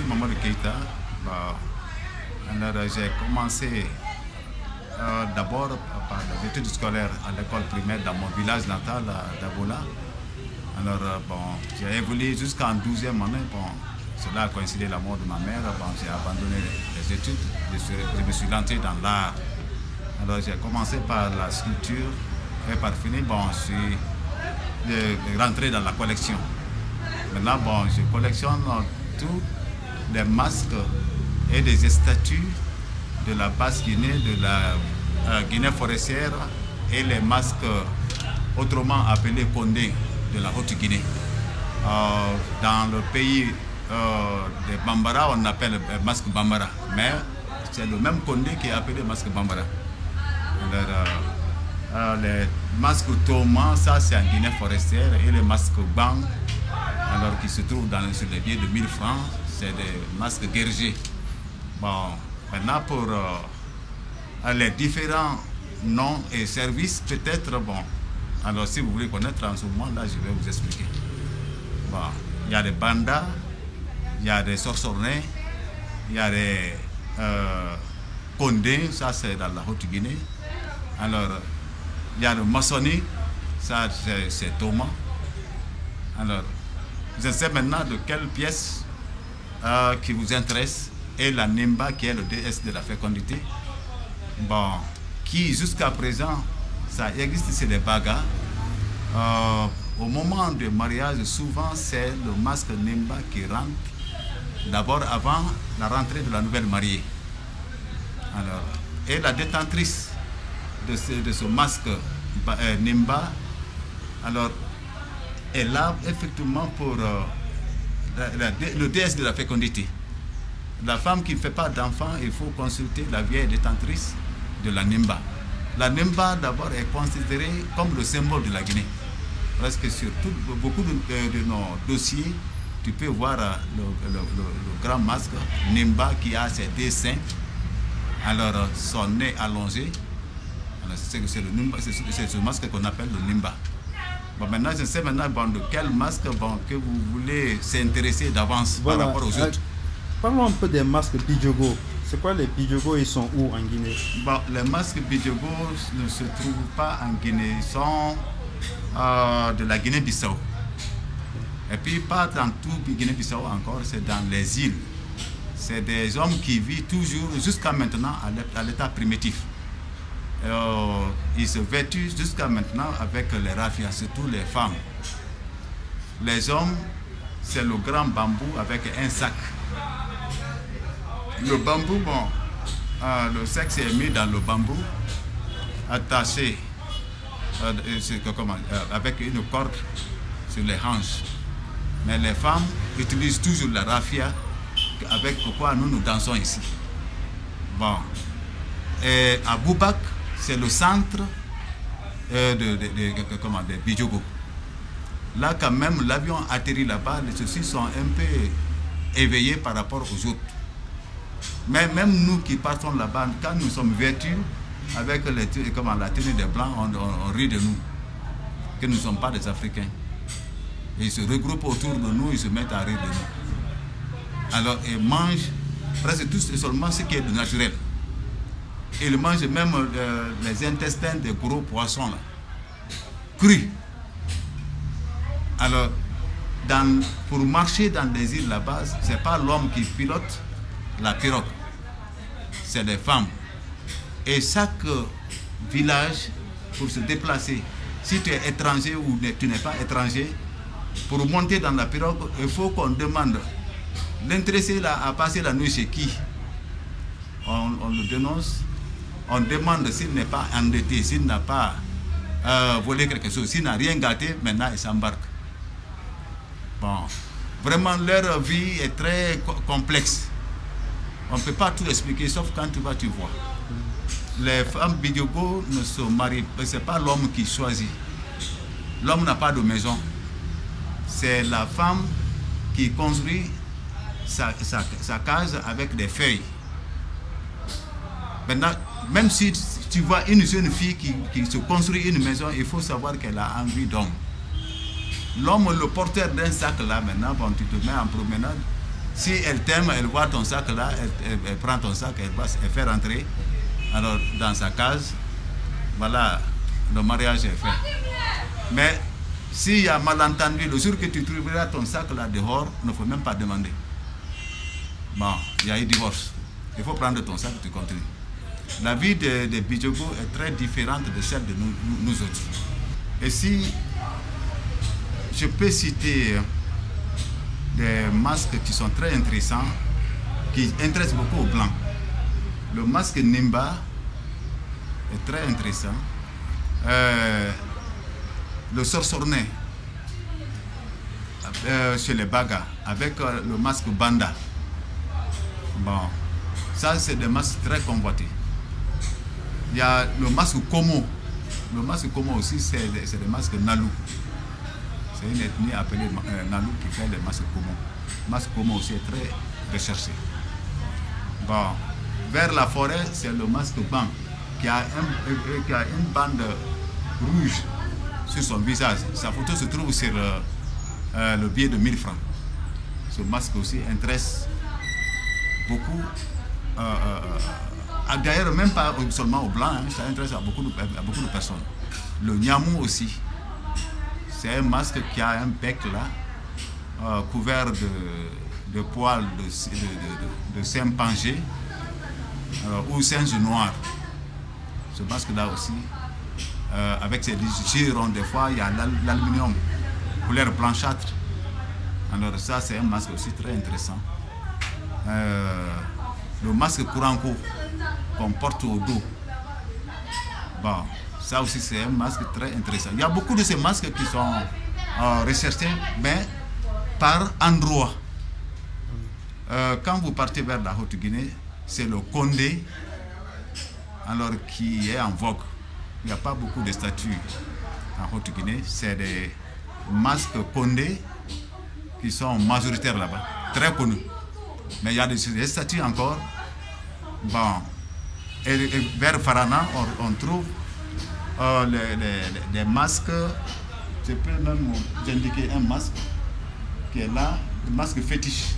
Mamadou Keïta, j'ai commencé d'abord par les études scolaires à l'école primaire dans mon village natal d'Abola. Alors, j'ai évolué jusqu'en 12e année. Cela a coïncidé la mort de ma mère. J'ai abandonné les études. Je me suis lancé dans l'art. Alors, j'ai commencé par la sculpture et par finir, je suis rentré dans la collection. Maintenant, je collectionne tous les masques et des statues de la Basse-Guinée, de la Guinée forestière et les masques autrement appelés Condé de la Haute-Guinée. Dans le pays des Bambara, on appelle le masque Bambara, mais c'est le même Condé qui est appelé masque Bambara. Les masques Thomas, ça c'est en Guinée forestière, et les masques Bang, alors qui se trouvent sur les billets de 1000 francs, c'est des masques guerriers. Maintenant pour les différents noms et services, peut-être, alors si vous voulez connaître en ce moment-là, je vais vous expliquer. Il y a des bandas, il y a des sorsornais, il y a des condés, ça c'est dans la Haute-Guinée. Alors, il y a le maçonnique, ça c'est Thomas. Alors, je sais maintenant de quelle pièce qui vous intéresse, et la Nimba qui est le déesse de la fécondité. Qui jusqu'à présent, ça existe, c'est des bagas. Au moment du mariage, souvent c'est le masque Nimba qui rentre, d'abord avant la rentrée de la nouvelle mariée. Alors, et la détentrice de ce masque Nimba, alors, est là effectivement pour le déesse de la fécondité. La femme qui ne fait pas d'enfant, il faut consulter la vieille détentrice de la Nimba. La Nimba d'abord est considérée comme le symbole de la Guinée. Presque sur beaucoup de nos dossiers, tu peux voir le grand masque Nimba qui a ses dessins, alors son nez allongé. C'est ce masque qu'on appelle le Nimba. Maintenant, je sais maintenant de quel masque que vous voulez s'intéresser d'avance par rapport aux autres. Parlons un peu des masques Bidjogo. C'est quoi les Bidjogo? Ils sont où en Guinée? Les masques Bidjogo ne se trouvent pas en Guinée. Ils sont de la Guinée-Bissau. Et puis pas dans tout Guinée-Bissau encore, c'est dans les îles. C'est des hommes qui vivent toujours jusqu'à maintenant à l'état primitif. Ils se vêtent jusqu'à maintenant avec les raffias, surtout les femmes. Les hommes, c'est le grand bambou avec un sac. Le bambou, le sexe est mis dans le bambou, attaché avec une corde sur les hanches. Mais les femmes utilisent toujours la raffia avec quoi nous dansons ici. Et à Boubak, c'est le centre de Bidjogo. Là, quand même, l'avion atterrit là-bas, ceux-ci sont un peu éveillés par rapport aux autres. Mais même nous qui partons là-bas, quand nous sommes vêtus avec la tenue des Blancs, on rit de nous, que nous ne sommes pas des Africains. Et ils se regroupent autour de nous, ils se mettent à rire de nous. Alors, ils mangent presque tous et seulement ce qui est de naturel. Ils mangent même les intestins des gros poissons, là, crus. Alors, pour marcher dans des îles là-bas, ce n'est pas l'homme qui pilote la pirogue, c'est les femmes. Et chaque village, pour se déplacer, si tu es étranger ou tu n'es pas étranger, pour monter dans la pirogue, il faut qu'on demande l'intéressé à passer la nuit chez qui. On le dénonce, on demande s'il n'est pas endetté, s'il n'a pas volé quelque chose, s'il n'a rien gâté, maintenant il s'embarque. Vraiment leur vie est très complexe. On ne peut pas tout expliquer, sauf quand tu vas, tu vois. Les femmes Bidjogo ne se marient pas, ce n'est pas l'homme qui choisit. L'homme n'a pas de maison. C'est la femme qui construit sa case avec des feuilles. Maintenant, même si tu vois une jeune fille qui se construit une maison, il faut savoir qu'elle a envie d'homme. L'homme, le porteur d'un sac là, maintenant, tu te mets en promenade, Si elle t'aime, elle voit ton sac là, elle prend ton sac, elle fait rentrer alors, dans sa case. Voilà, le mariage est fait. Mais s'il y a malentendu, le jour que tu trouveras ton sac là dehors, il ne faut même pas demander. Bon, il y a eu divorce. Il faut prendre ton sac et tu continues. La vie des Bidjogo est très différente de celle de nous autres. Et si je peux citer des masques qui sont très intéressants, qui intéressent beaucoup aux Blancs. Le masque Nimba est très intéressant. Le sorsorné chez les Baga avec le masque Banda. Bon, ça c'est des masques très convoités. Il y a le masque Komo. Le masque Komo aussi c'est des masques Nalou. C'est une ethnie appelée Nalou qui fait les masques Komo. Le masque Komo aussi est très recherché. Bon, vers la forêt, c'est le masque Ban qui a une bande rouge sur son visage. Sa photo se trouve sur le billet de 1000 francs. Ce masque aussi intéresse beaucoup, d'ailleurs même pas seulement aux Blancs, ça intéresse à beaucoup de personnes. Le Nyamou aussi, c'est un masque qui a un bec là, couvert de poils de chimpanzé ou singe noir. Ce masque là aussi, avec ses girons, des fois il y a l'aluminium, couleur blanchâtre. Alors ça c'est un masque aussi très intéressant. Le masque Kouranko qu'on porte au dos. Bon, ça aussi c'est un masque très intéressant. Il y a beaucoup de ces masques qui sont recherchés, mais par endroit. Quand vous partez vers la Haute-Guinée, c'est le Condé, alors qui est en vogue. Il n'y a pas beaucoup de statues en Haute-Guinée. C'est des masques Condé qui sont majoritaires là-bas, très connus. Mais il y a des statues encore. Bon, et vers Farana, on trouve des masques. Je peux même vous indiquer un masque qui est là, le masque fétiche.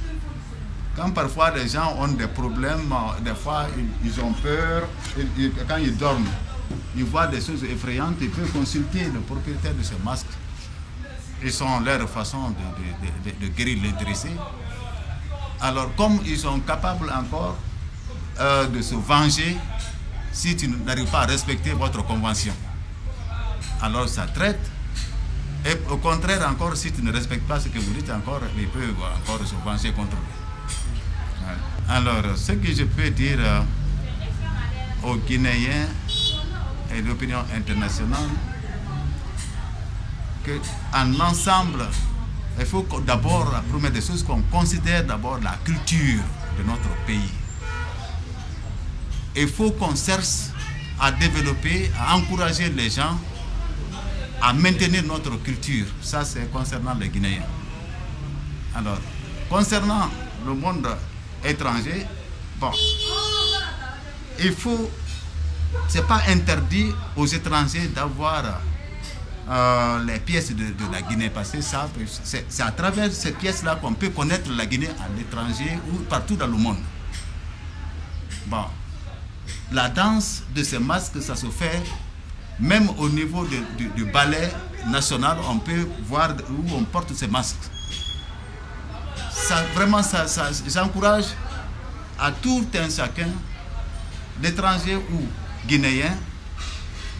Quand parfois les gens ont des problèmes, des fois ils ont peur, quand ils dorment, ils voient des choses effrayantes, ils peuvent consulter le propriétaire de ce masque. Ils sont leur façon de guérir l'intéressé. Alors comme ils sont capables encore de se venger si tu n'arrives pas à respecter votre convention, alors ça traite. Et au contraire encore, si tu ne respectes pas ce que vous dites encore, ils peuvent encore se venger contre vous. Ouais. Alors ce que je peux dire aux Guinéens et l'opinion internationale, qu'en ensemble, il faut d'abord, la première des choses, qu'on considère d'abord la culture de notre pays. Il faut qu'on cherche à développer, à encourager les gens à maintenir notre culture. Ça, c'est concernant les Guinéens. Alors, concernant le monde étranger, bon, il faut, c'est pas interdit aux étrangers d'avoir les pièces de la Guinée, parce que c'est à travers ces pièces-là qu'on peut connaître la Guinée à l'étranger ou partout dans le monde. Bon, la danse de ces masques, ça se fait même au niveau du ballet national, on peut voir où on porte ces masques. Ça, vraiment, j'encourage à tout un chacun, d'étrangers ou guinéens,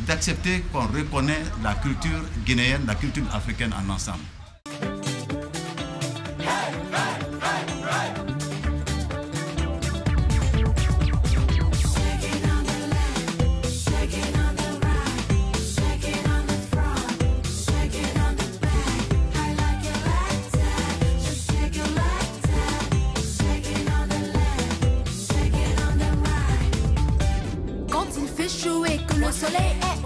d'accepter qu'on reconnaît la culture guinéenne, la culture africaine en ensemble. Quand il fait chaud et que le soleil est